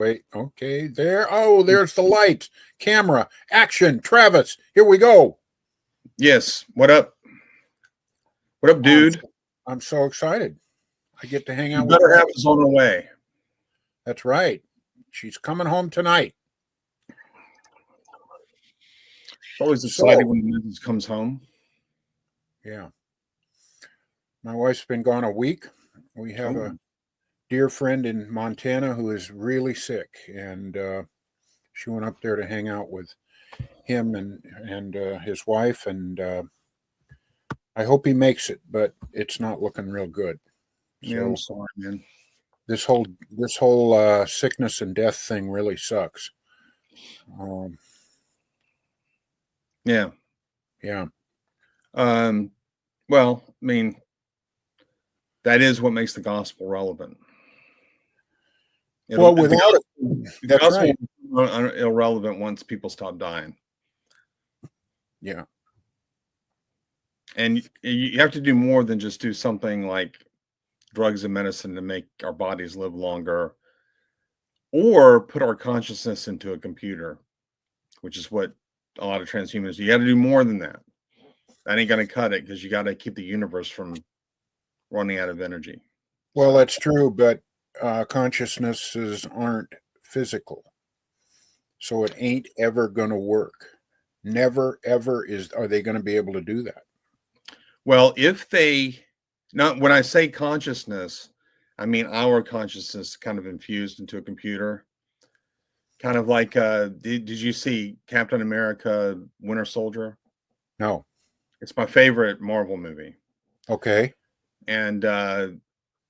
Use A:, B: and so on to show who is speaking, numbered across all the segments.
A: Wait, okay, there. Oh, there's the lights, camera, action. Travis, here we go.
B: Yes. What up? What up,
A: I'm,
B: dude?
A: I'm so excited. I get to hang
B: You
A: out with
B: better have
A: Travis.
B: us on the way.
A: That's right. She's coming home tonight.
B: It's always
A: So,
B: exciting when the missus comes home.
A: yeah, my wife's been gone a week. We have a
B: Oh,
A: dear friend in Montana who is really sick, and she went up there to hang out with him and his wife, and I hope he makes it, but it's not looking real good.
B: yeah, I'm
A: So
B: sorry, man.
A: this whole sickness and death thing really sucks. Um,
B: Yeah.
A: yeah.
B: Um, well, I mean, that is what makes the gospel relevant.
A: Well,
B: The
A: without it, that's
B: gospel
A: right.
B: is irrelevant once people stop dying.
A: Yeah.
B: And you have to do more than just do something like drugs and medicine to make our bodies live longer or put our consciousness into a computer, which is what a lot of transhumanists do. You got to do more than that. That ain't going to cut it because you got to keep the universe from running out of energy.
A: Well,
B: So,
A: that's true, but consciousnesses aren't physical, so it ain't ever going to work. Never, ever are they going to be able to do that.
B: well, if they, not when I say consciousness, I mean our consciousness kind of infused into a computer. Kind of like, did you see Captain America Winter Soldier?
A: No.
B: It's my favorite Marvel movie.
A: Okay.
B: And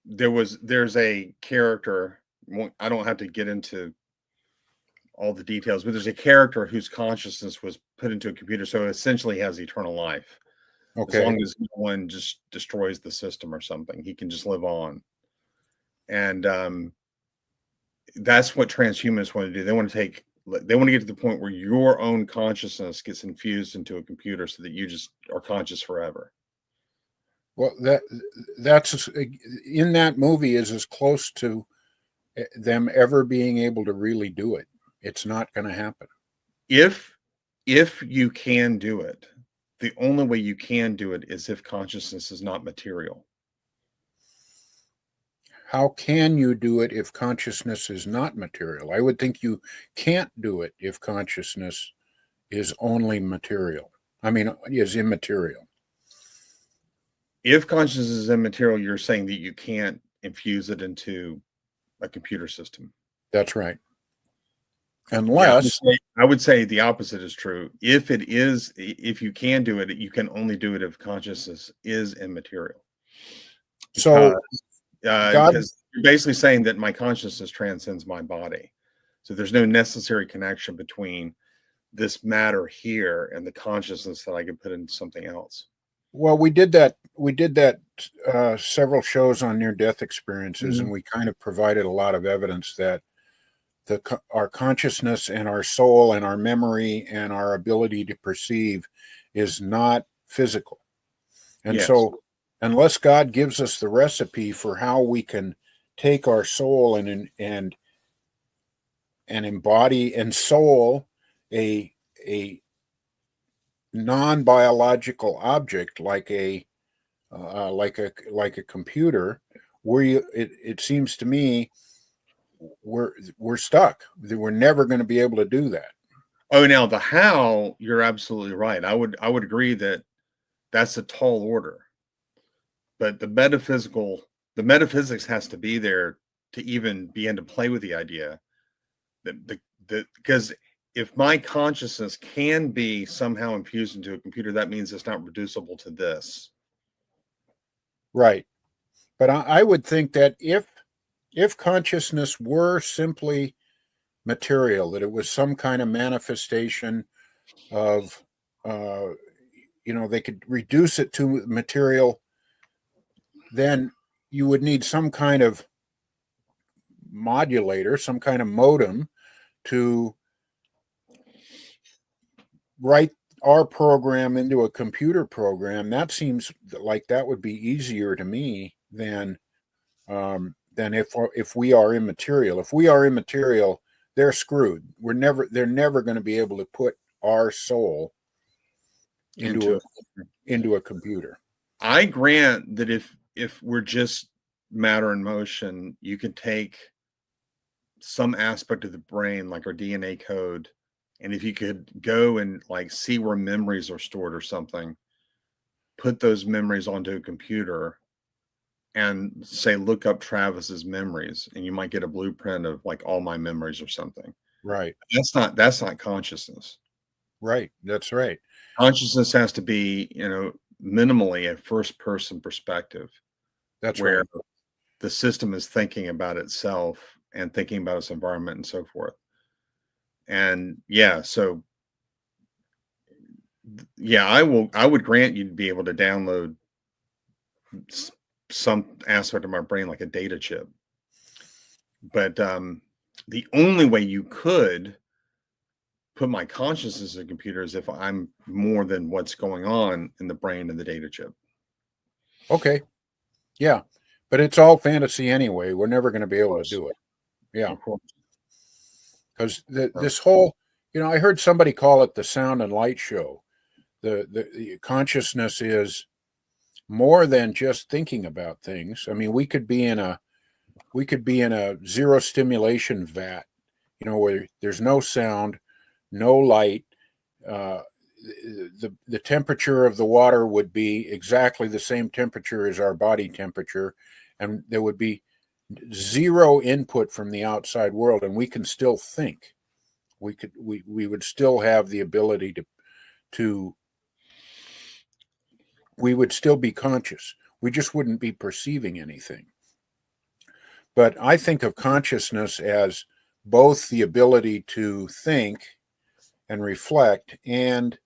B: there's a character, I don't have to get into all the details, but there's a character whose consciousness was put into a computer, so it essentially has eternal life. As
A: Okay.
B: long as no one just destroys the system or something, he can just live on. And that's what transhumanists want to do. They want to get to the point where your own consciousness gets infused into a computer so that you just are conscious forever.
A: Well, that's in that movie is as close to them ever being able to really do it. It's not going to happen.
B: If you can do it, the only way you can do it is if consciousness is not material.
A: How can you do it if consciousness is not material? I would think you can't do it if consciousness is only material. I mean, is immaterial.
B: If consciousness is immaterial, you're saying that you can't infuse it into a computer system.
A: That's right.
B: Yeah,
A: Unless,
B: I would say the opposite is true. If you can do it, you can only do it if consciousness is immaterial.
A: so God,
B: Because you're basically saying that my consciousness transcends my body. So there's no necessary connection between this matter here and the consciousness that I could put into something else.
A: well, we did that. We did that several shows on near-death experiences,
B: Mm-hmm.
A: and we kind of provided a lot of evidence that our consciousness and our soul and our memory and our ability to perceive is not physical. And
B: Yes.
A: so, unless God gives us the recipe for how we can take our soul and embody and soul a non-biological object like a computer, it seems to me we're stuck. We're never going to be able to do that.
B: Oh, now the how, you're absolutely right. I would agree that that's a tall order. But the metaphysics has to be there to even begin to play with the idea that because if my consciousness can be somehow infused into a computer, that means it's not reducible to this.
A: Right. But I would think that if consciousness were simply material, that it was some kind of manifestation of, they could reduce it to material, then you would need some kind of modulator, some kind of modem to write our program into a computer program. That seems like that would be easier to me than than if we are immaterial. If we are immaterial, they're screwed. They're never going to be able to put our soul into a computer.
B: I grant that if we're just matter in motion, you can take some aspect of the brain, like our DNA code, and if you could go and like see where memories are stored or something, put those memories onto a computer and say, look up Travis's memories, and you might get a blueprint of like all my memories or something.
A: Right.
B: That's not consciousness.
A: Right. That's right.
B: Consciousness has to be, minimally a first person perspective.
A: That's
B: where
A: right.
B: the system is thinking about itself and thinking about its environment and so forth. And so I would grant you'd be able to download some aspect of my brain, like a data chip. But the only way you could put my consciousness in a computer is if I'm more than what's going on in the brain and the data chip.
A: Okay. Yeah. But it's all fantasy anyway. We're never going to be able to do it. Yeah. Because this whole, I heard somebody call it the sound and light show. The consciousness is more than just thinking about things. I mean, we could be in a zero stimulation vat, where there's no sound, no light. The temperature of the water would be exactly the same temperature as our body temperature, and there would be zero input from the outside world, and we can still think. We would still have the ability to we would still be conscious. We just wouldn't be perceiving anything. But I think of consciousness as both the ability to think and reflect and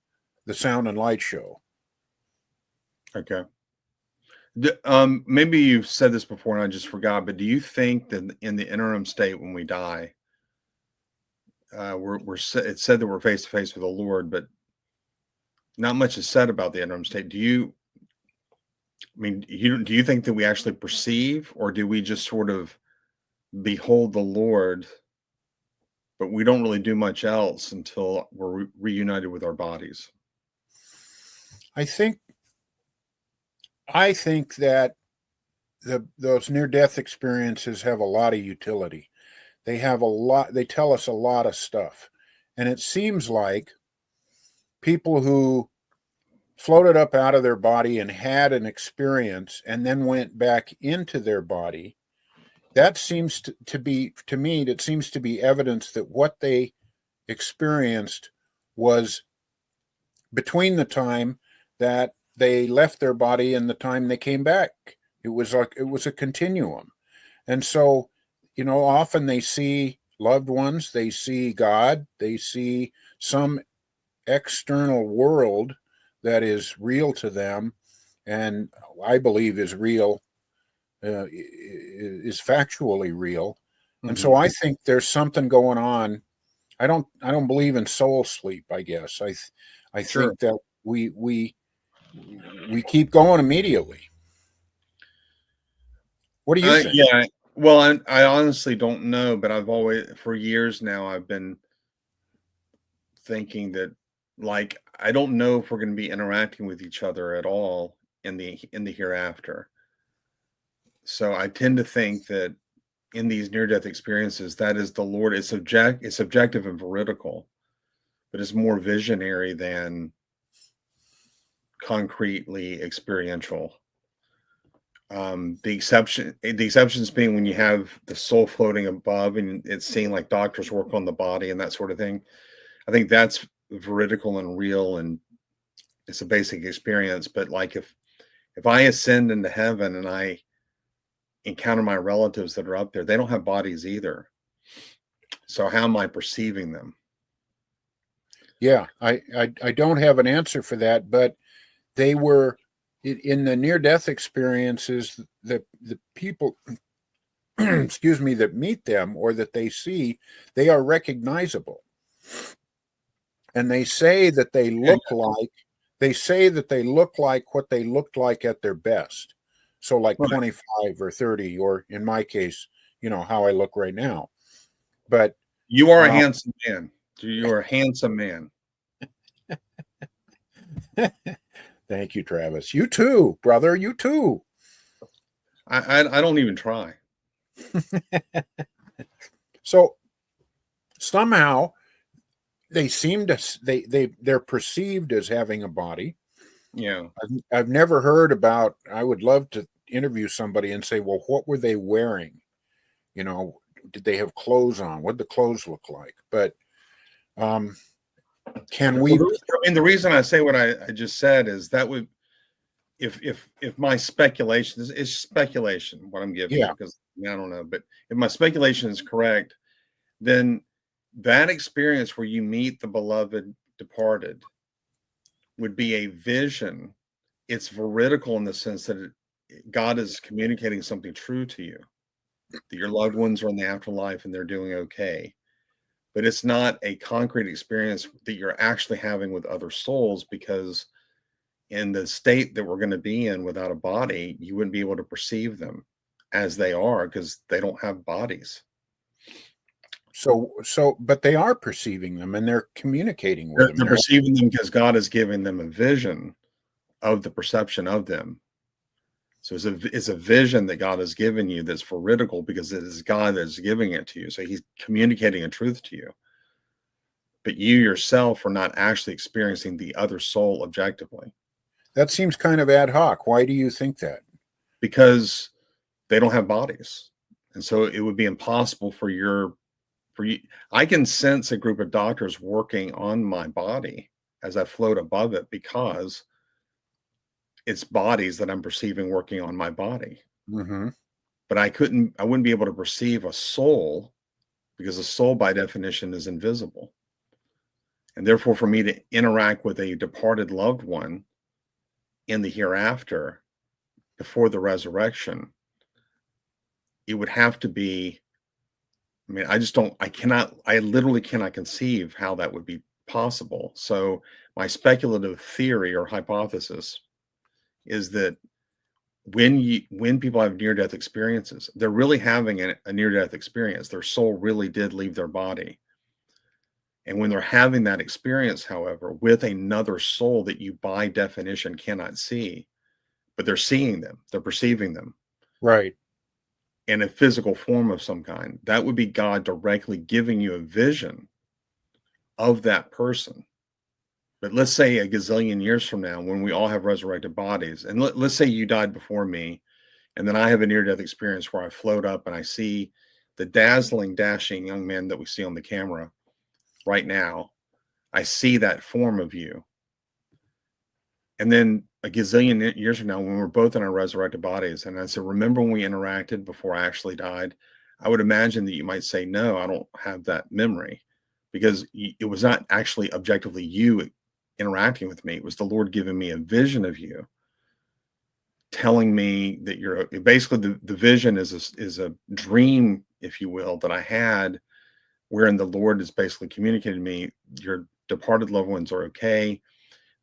A: the sound and light show.
B: Okay. Maybe you've said this before and I just forgot, but do you think that in the interim state when we die, it's said that we're face to face with the Lord, but not much is said about the interim state. Do you think that we actually perceive, or do we just sort of behold the Lord, but we don't really do much else until we're reunited with our bodies?
A: I think that those near-death experiences have a lot of utility. They tell us a lot of stuff. And it seems like people who floated up out of their body and had an experience and then went back into their body, that seems to be evidence that what they experienced was between the time that they left their body and the time they came back. It was a continuum. And so, often they see loved ones, they see God, they see some external world that is real to them, and I believe is real, is factually real. Mm-hmm. And so I think there's something going on. I don't believe in soul sleep, I guess. I think that we keep going immediately. What do you think?
B: Yeah. Well, I honestly don't know, but for years now, I've been thinking that, like, I don't know if we're going to be interacting with each other at all in the hereafter. So I tend to think that in these near-death experiences, that is the Lord. It's subjective and veridical, but it's more visionary than concretely experiential. The exceptions being when you have the soul floating above and it's seeing like doctors work on the body and that sort of thing. I think that's veridical and real, and it's a basic experience. But like if I ascend into heaven and I encounter my relatives that are up there, they don't have bodies either. So how am I perceiving them?
A: Yeah, I don't have an answer for that, but they were in the near-death experiences, the people, excuse me, that meet them or that they see, they are recognizable. And they say that they look like what they looked like at their best. So like
B: Right.
A: 25 or 30, or in my case, how I look right now. But
B: You are a
A: uh,
B: handsome man. You are a handsome man.
A: thank you, Travis. You too, brother. You too.
B: I don't even try.
A: So somehow they seem to they're perceived as having a body.
B: Yeah.
A: I've never heard about. I would love to interview somebody and say, well, what were they wearing? Did they have clothes on? What did the clothes look like? But can we?
B: The reason I say what I just said is that would, if my speculation is speculation, what I'm giving you,
A: Yeah.
B: because I don't know, but if my speculation is correct, then that experience where you meet the beloved departed would be a vision. It's veridical in the sense that God is communicating something true to you, that your loved ones are in the afterlife and they're doing okay. But it's not a concrete experience that you're actually having with other souls, because in the state that we're going to be in without a body, you wouldn't be able to perceive them as they are because they don't have bodies.
A: But they are perceiving them and they're communicating with
B: They're,
A: them.
B: they're perceiving them because God is giving them a vision of the perception of them. So it's a vision that God has given you that's veridical because it is God that's giving it to you. So he's communicating a truth to you. But you yourself are not actually experiencing the other soul objectively.
A: That seems kind of ad hoc. Why do you think that?
B: Because they don't have bodies. And so it would be impossible for you. I can sense a group of doctors working on my body as I float above it because it's bodies that I'm perceiving working on my body.
A: Mm-hmm.
B: But I wouldn't be able to perceive a soul because a soul by definition is invisible. And therefore, for me to interact with a departed loved one in the hereafter before the resurrection, it would have to be, I literally cannot conceive how that would be possible. So my speculative theory or hypothesis is that when people have near-death experiences, they're really having a near-death experience. Their soul really did leave their body. And when they're having that experience, however, with another soul that you by definition cannot see, but they're seeing them, they're perceiving them
A: Right.
B: in a physical form of some kind, that would be God directly giving you a vision of that person. But let's say a gazillion years from now, when we all have resurrected bodies, and let's say you died before me, and then I have a near-death experience where I float up and I see the dazzling, dashing young man that we see on the camera right now. I see that form of you. And then a gazillion years from now, when we're both in our resurrected bodies, and I said, remember when we interacted before I actually died? I would imagine that you might say, no, I don't have that memory, because it was not actually objectively you interacting with me. It was the Lord giving me a vision of you, telling me that you're basically the vision is a dream, if you will, that I had, wherein the Lord is basically communicating to me, your departed loved ones are okay.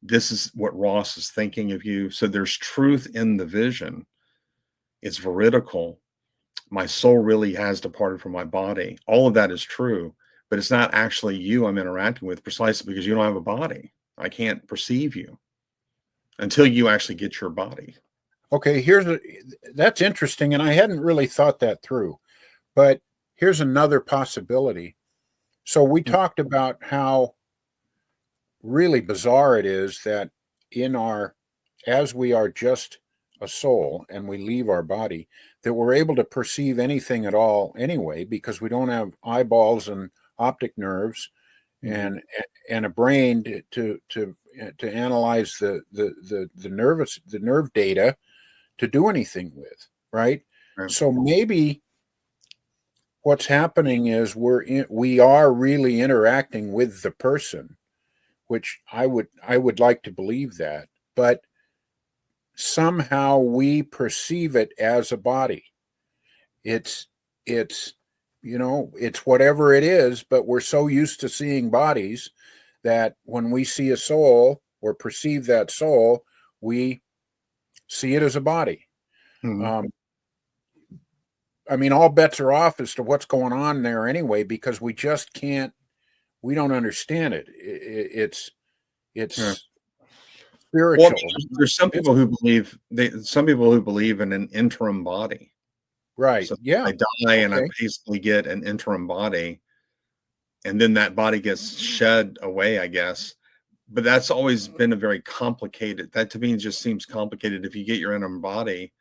B: This is what Ross is thinking of you. So there's truth in the vision. It's veridical. My soul really has departed from my body. All of that is true, but it's not actually you I'm interacting with, precisely because you don't have a body. I can't perceive you until you actually get your body.
A: Okay, that's interesting, and I hadn't really thought that through. But here's another possibility. So we talked about how really bizarre it is that as we are just a soul and we leave our body, that we're able to perceive anything at all anyway, because we don't have eyeballs and optic nerves and a brain to analyze the nerve data to do anything with, right?
B: Right.
A: So maybe what's happening is we are really interacting with the person, which I would like to believe that, but somehow we perceive it as a body. It's it's it's whatever it is, but we're so used to seeing bodies that when we see a soul or perceive that soul, we see it as a body.
B: Mhm.
A: I mean, all bets are off as to what's going on there anyway, because we just can't, we don't understand it.
B: Yeah.
A: It's
B: Well, I
A: spiritual.
B: mean, there's some
A: It's
B: people who believe some people who believe in an interim body.
A: right.
B: So
A: Yeah.
B: I die and I
A: Okay.
B: basically get an interim body, and then that body gets shed away, I guess. But that's always been a very complicated. That to me just seems complicated. If you get your interim body,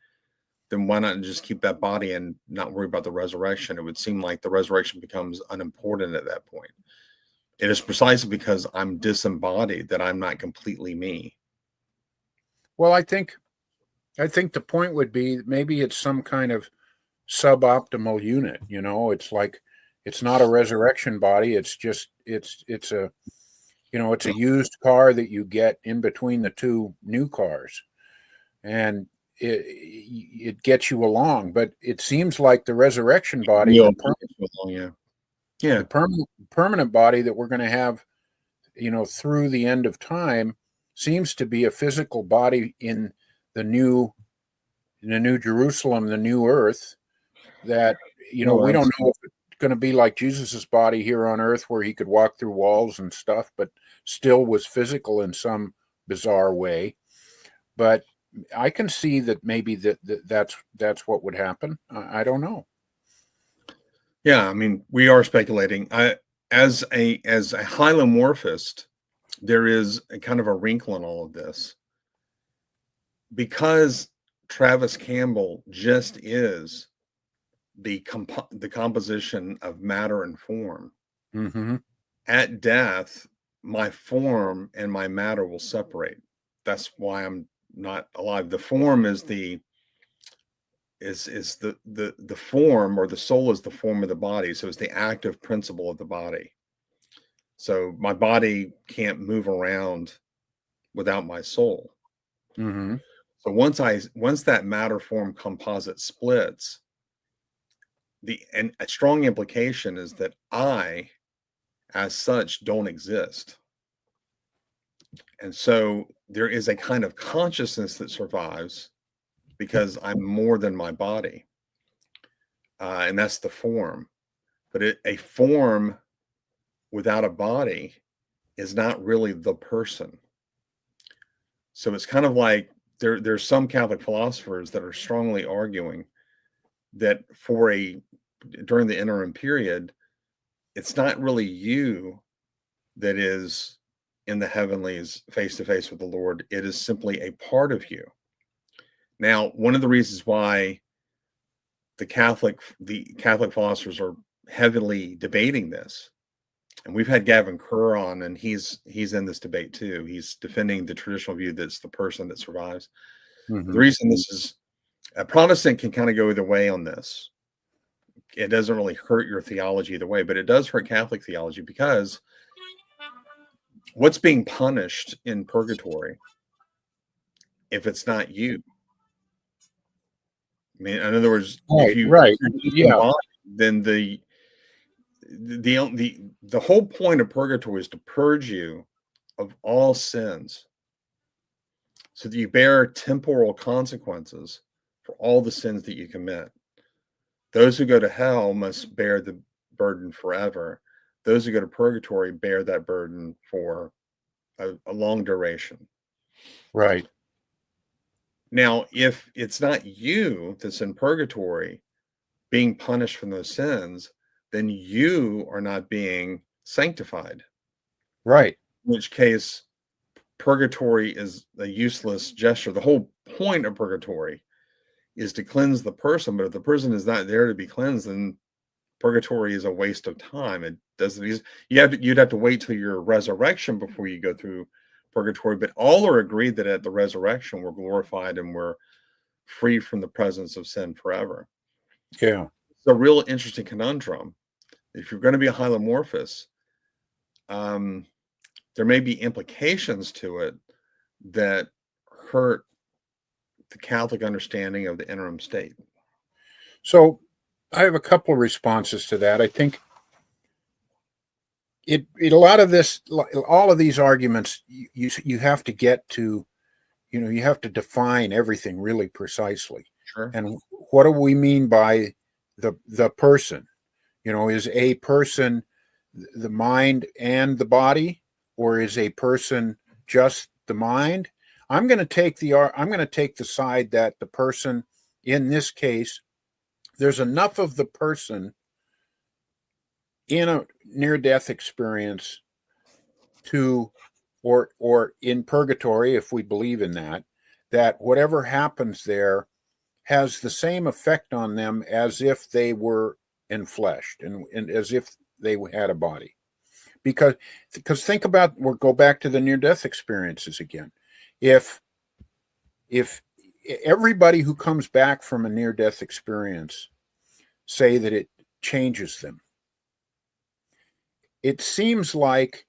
B: then why not just keep that body and not worry about the resurrection? It would seem like the resurrection becomes unimportant at that point. It is precisely because I'm disembodied that I'm not completely me.
A: Well, I think the point would be maybe it's some kind of suboptimal unit. You know, it's like it's not a resurrection body. It's just it's a it's a used car that you get in between the two new cars, and it gets you along. But it seems like the resurrection body,
B: Real, yeah, yeah,
A: the permanent body that we're going to have, through the end of time, seems to be a physical body the new in the new Jerusalem, the new earth, that
B: oh,
A: we don't know
B: absolutely.
A: if it's going to be like Jesus's body here on earth where he could walk through walls and stuff, but still was physical in some bizarre way. But I can see that maybe that's what would happen. I don't know.
B: Yeah, I mean, we are speculating. As a hylomorphist, there is a kind of a wrinkle in all of this because Travis Campbell just is the composition of matter and form.
A: Mm-hmm.
B: At death, my form and my matter will separate. That's why I'm not alive. The form is the form, or the soul is the form of the body. So it's the active principle of the body. So my body can't move around without my soul.
A: Mm-hmm.
B: So once that matter form composite splits, and a strong implication is that I, as such, don't exist. And so there is a kind of consciousness that survives because I'm more than my body. And that's the form. But a form without a body is not really the person. So it's kind of like there's some Catholic philosophers that are strongly arguing that during the interim period, it's not really you that is in the heavenlies face to face with the Lord. It is simply a part of you. Now, one of the reasons why the Catholic philosophers are heavily debating this, and we've had Gavin Kerr on, and he's in this debate too. He's defending the traditional view that's the person that survives. The
A: Mm-hmm.
B: reason this is a Protestant can kind of go either way on this. It doesn't really hurt your theology either way, but it does hurt Catholic theology because what's being punished in purgatory if it's not you? I mean, in other words, if
A: Right.
B: you
A: Right.
B: if you're
A: Yeah.
B: disembodied, then the whole point of purgatory is to purge you of all sins, so that you bear temporal consequences for all the sins that you commit. Those who go to hell must bear the burden forever. Those who go to purgatory bear that burden for a long duration.
A: Right.
B: Now, if it's not you that's in purgatory being punished from those sins, then you are not being sanctified,
A: Right.
B: in which case purgatory is a useless gesture. The whole point of purgatory is to cleanse the person, but if the person is not there to be cleansed, then purgatory is a waste of time. It doesn't. You'd have to wait till your resurrection before you go through purgatory. But all are agreed that at the resurrection we're glorified and we're free from the presence of sin forever.
A: Yeah.
B: It's a real interesting conundrum. If you're going to be a hylomorphous, um, there may be implications to it that hurt the Catholic understanding of the interim state.
A: So I have a couple of responses to that. I think a lot of this, all of these arguments, you have to get to, you have to define everything really precisely.
B: Sure.
A: And what do we mean by the person? Is a person the mind and the body, or is a person just the mind? I'm going to take the side that the person, in this case, there's enough of the person in a near-death experience to, or in purgatory, if we believe in that whatever happens there has the same effect on them as if they were enfleshed and as if they had a body. Because think about, we'll go back to the near-death experiences again. If everybody who comes back from a near-death experience say that it changes them, it seems like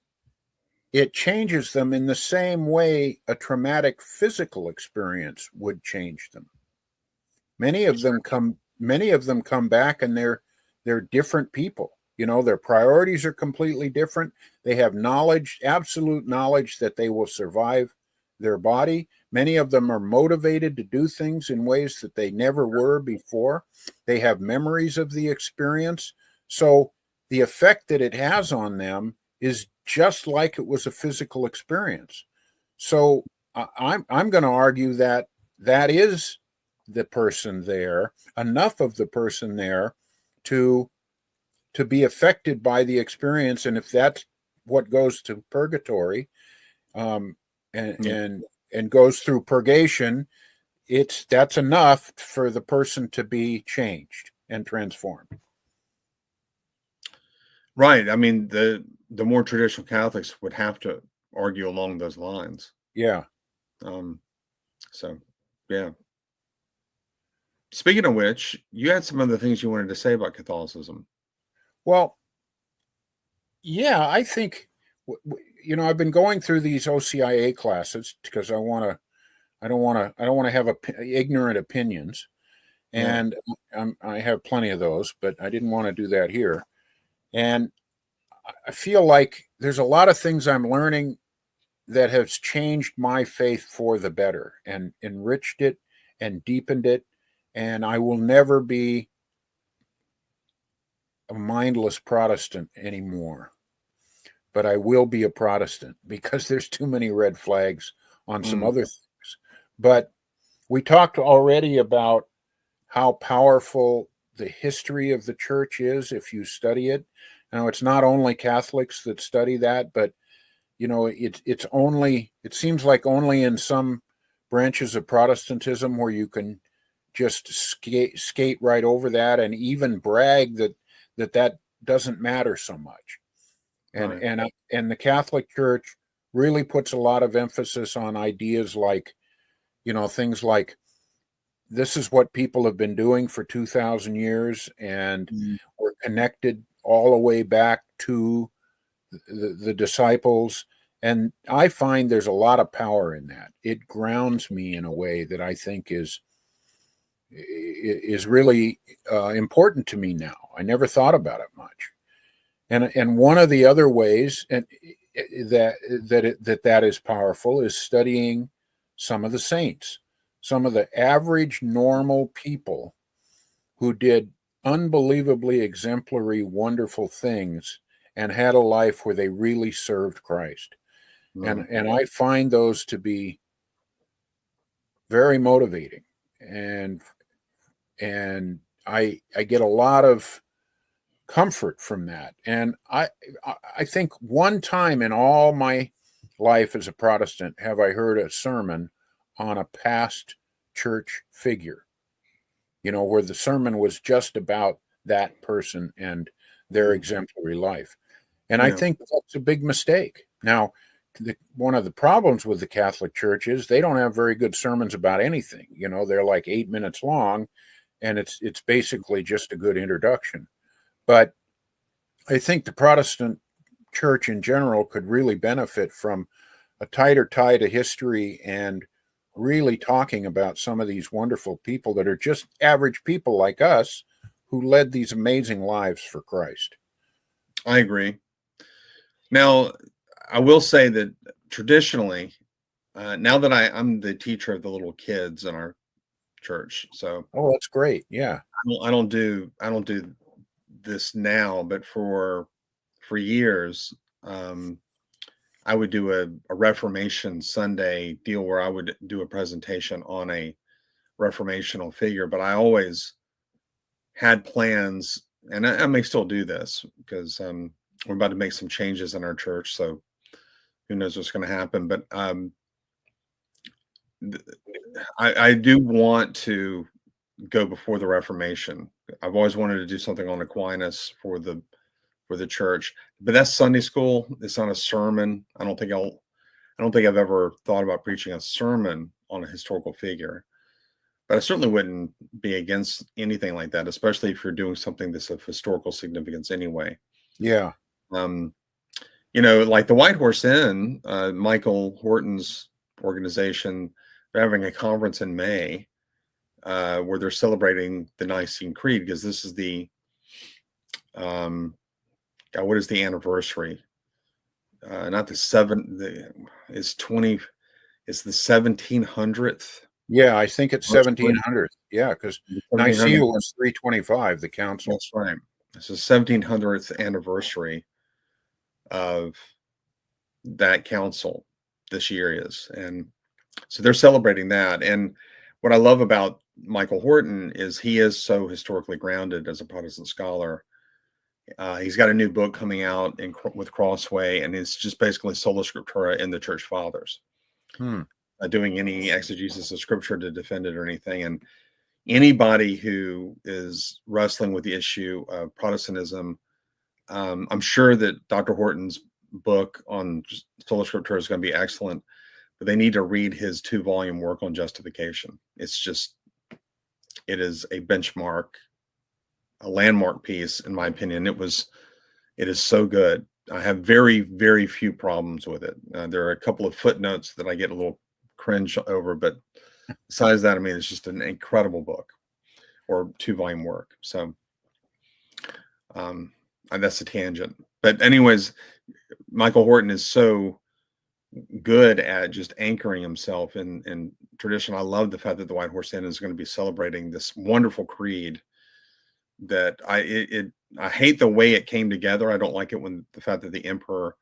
A: it changes them in the same way a traumatic physical experience would change them. Many of them come back and they're different people. Their priorities are completely different. They have knowledge, absolute knowledge that they will survive their body. Many of them are motivated to do things in ways that they never were before. They have memories of the experience. So the effect that it has on them is just like it was a physical experience. So I'm going to argue that is the person there, enough of the person there to be affected by the experience. And if that's what goes to purgatory, and goes through purgation, that's enough for the person to be changed and transformed.
B: Right. I mean, the more traditional Catholics would have to argue along those lines.
A: Yeah.
B: So, yeah. Speaking of which, you had some other things you wanted to say about Catholicism.
A: Well, yeah, I think, I've been going through these OCIA classes because I don't want to have ignorant opinions, and I have plenty of those, but I didn't want to do that here. And I feel like there's a lot of things I'm learning that has changed my faith for the better and enriched it and deepened it. And I will never be a mindless Protestant anymore, but I will be a Protestant because there's too many red flags on some other things. But we talked already about how powerful the history of the church is if you study it. Now, it's not only Catholics that study that, but it seems like only in some branches of Protestantism where you can just skate right over that and even brag that doesn't matter so much. And
B: Right.
A: and the Catholic Church really puts a lot of emphasis on ideas like, things like, this is what people have been doing for 2,000 years, and we're connected all the way back to the disciples. And I find there's a lot of power in that. It grounds me in a way that I think is really important to me now. I never thought about it much. And one of the other ways that is powerful is studying some of the saints, some of the average normal people who did unbelievably exemplary, wonderful things and had a life where they really served Christ. And I find those to be very motivating, and I get a lot of comfort from that. And I think one time in all my life as a Protestant have I heard a sermon on a past church figure, where the sermon was just about that person and their exemplary life. And I think that's a big mistake. Now, one of the problems with the Catholic Church is they don't have very good sermons about anything. They're like 8 minutes long, and it's basically just a good introduction. But I think the Protestant church in general could really benefit from a tighter tie to history and really talking about some of these wonderful people that are just average people like us who led these amazing lives for Christ.
B: I agree. Now, I will say that traditionally, now that I'm the teacher of the little kids in our church. So
A: Oh, that's great. Yeah.
B: I don't do this now, but for years, I would do a Reformation Sunday deal where I would do a presentation on a reformational figure, but I always had plans, and I may still do this because we're about to make some changes in our church, so who knows what's going to happen. But I do want to go before the Reformation. I've always wanted to do something on Aquinas for the church, but that's Sunday school. It's not a sermon. I don't think I've ever thought about preaching a sermon on a historical figure, but I certainly wouldn't be against anything like that, especially if you're doing something that's of historical significance anyway.
A: Yeah.
B: Like the White Horse Inn, Michael Horton's organization, they're having a conference in May where they're celebrating the Nicene Creed, because this is the what is the anniversary? Not the seven. It's the 1700th.
A: Yeah, I think it's 1700. Yeah, because Nicaea
B: 1700.
A: was 325, the council.
B: That's right. It's the 1700th anniversary of that council this year is, and so they're celebrating that. And what I love about Michael Horton is he is so historically grounded as a Protestant scholar. He's got a new book coming out with Crossway, and it's just basically sola scriptura in the Church Fathers, doing any exegesis of Scripture to defend it or anything. And anybody who is wrestling with the issue of Protestantism, I'm sure that Dr. Horton's book on sola scriptura is going to be excellent, but they need to read his 2-volume work on justification. It is a benchmark, a landmark piece, in my opinion. It is so good. I have very, very few problems with it. There are a couple of footnotes that I get a little cringe over, but besides that, I mean, it's just an incredible book, or 2-volume work. So that's a tangent. But anyways, Michael Horton is so good at just anchoring himself in tradition. I love the fact that the White Horse Inn is going to be celebrating this wonderful creed that I hate the way it came together. I don't like it when the fact that the emperor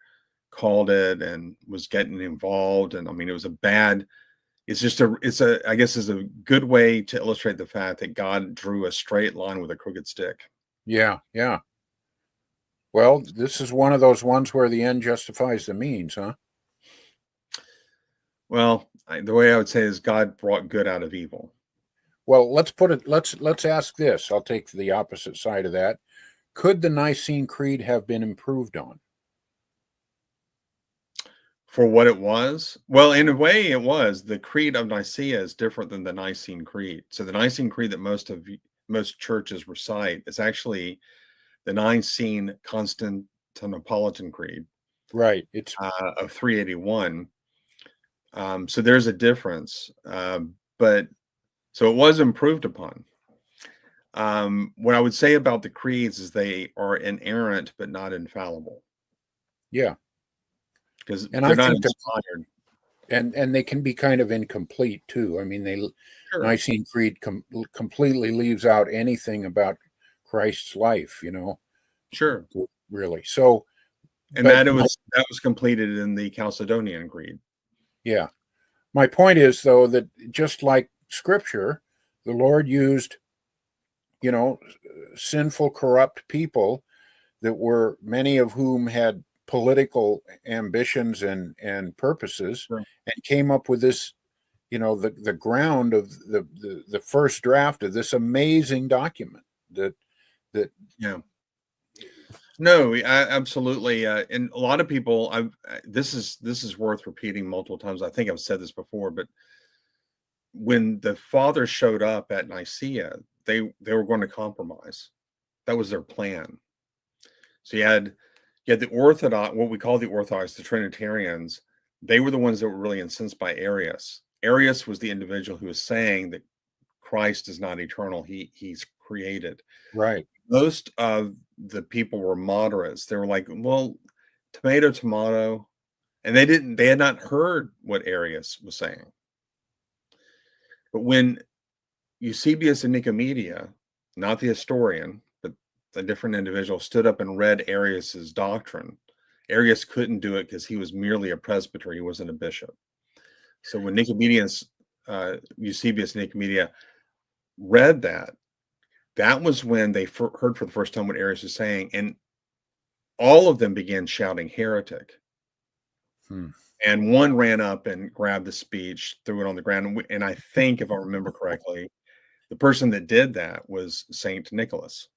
B: called it and was getting involved. And I mean, it was I guess is a good way to illustrate the fact that God drew a straight line with a crooked stick.
A: Yeah. Yeah. Well, this is one of those ones where the end justifies the means, huh?
B: Well, the way I would say is God brought good out of evil.
A: Well, let's ask this. I'll take the opposite side of that. Could the Nicene Creed have been improved on?
B: For what it was? Well, in a way it was. The Creed of Nicaea is different than the Nicene Creed. So the Nicene Creed that most churches recite is actually the Nicene Constantinopolitan Creed.
A: Right. It's
B: of 381. So there's a difference. But so it was improved upon. What I would say about the creeds is they are inerrant but not infallible.
A: Yeah.
B: Because they're not inspired.
A: And they can be kind of incomplete too. I mean,
B: Sure.
A: Nicene Creed completely leaves out anything about Christ's life,
B: Sure.
A: Really. So,
B: and that was completed in the Chalcedonian Creed.
A: Yeah. My point is, though, that just like Scripture, the Lord used, sinful, corrupt people that were, many of whom had political ambitions and purposes,
B: Sure.
A: and came up with this, the ground of the first draft of this amazing document that
B: yeah. No, absolutely. And a lot of people, this is worth repeating multiple times. I think I've said this before, but when the fathers showed up at Nicaea, they were going to compromise. That was their plan. So you had the Orthodox, what we call the Orthodox, the Trinitarians. They were the ones that were really incensed by Arius. Arius was the individual who was saying that Christ is not eternal; he's created.
A: Right.
B: Most of the people were moderates. They were like, well, tomato, and they had not heard what Arius was saying. But when Eusebius of Nicomedia, not the historian, but a different individual, stood up and read Arius's doctrine. Arius couldn't do it because he was merely a presbyter; he wasn't a bishop. So when Eusebius Nicomedia read that, that was when they heard for the first time what Arius was saying, and all of them began shouting "heretic." And one ran up and grabbed the speech, threw it on the ground, and I think, if I remember correctly, the person that did that was Saint Nicholas,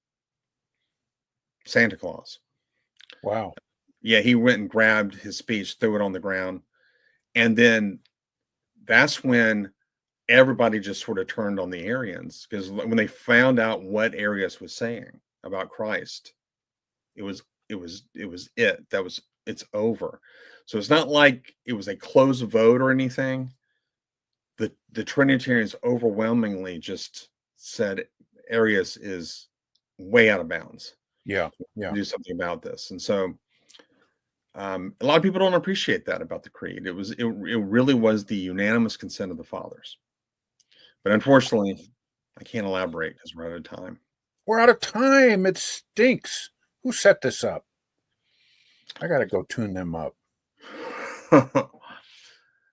B: Santa Claus.
A: Wow.
B: Yeah, he went and grabbed his speech, threw it on the ground, and then that's when everybody just sort of turned on the Arians, because when they found out what Arius was saying about Christ, it's over. So it's not like it was a close vote or anything. The Trinitarians overwhelmingly just said Arius is way out of bounds.
A: Yeah.
B: Do something about this. And so a lot of people don't appreciate that about the creed. It really was the unanimous consent of the fathers. But unfortunately, I can't elaborate because we're out of time.
A: We're out of time. It stinks. Who set this up? I got to go tune them up.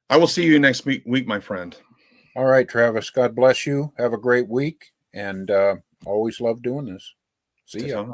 B: I will see you next week, my friend.
A: All right, Travis. God bless you. Have a great week. And always love doing this. See ya.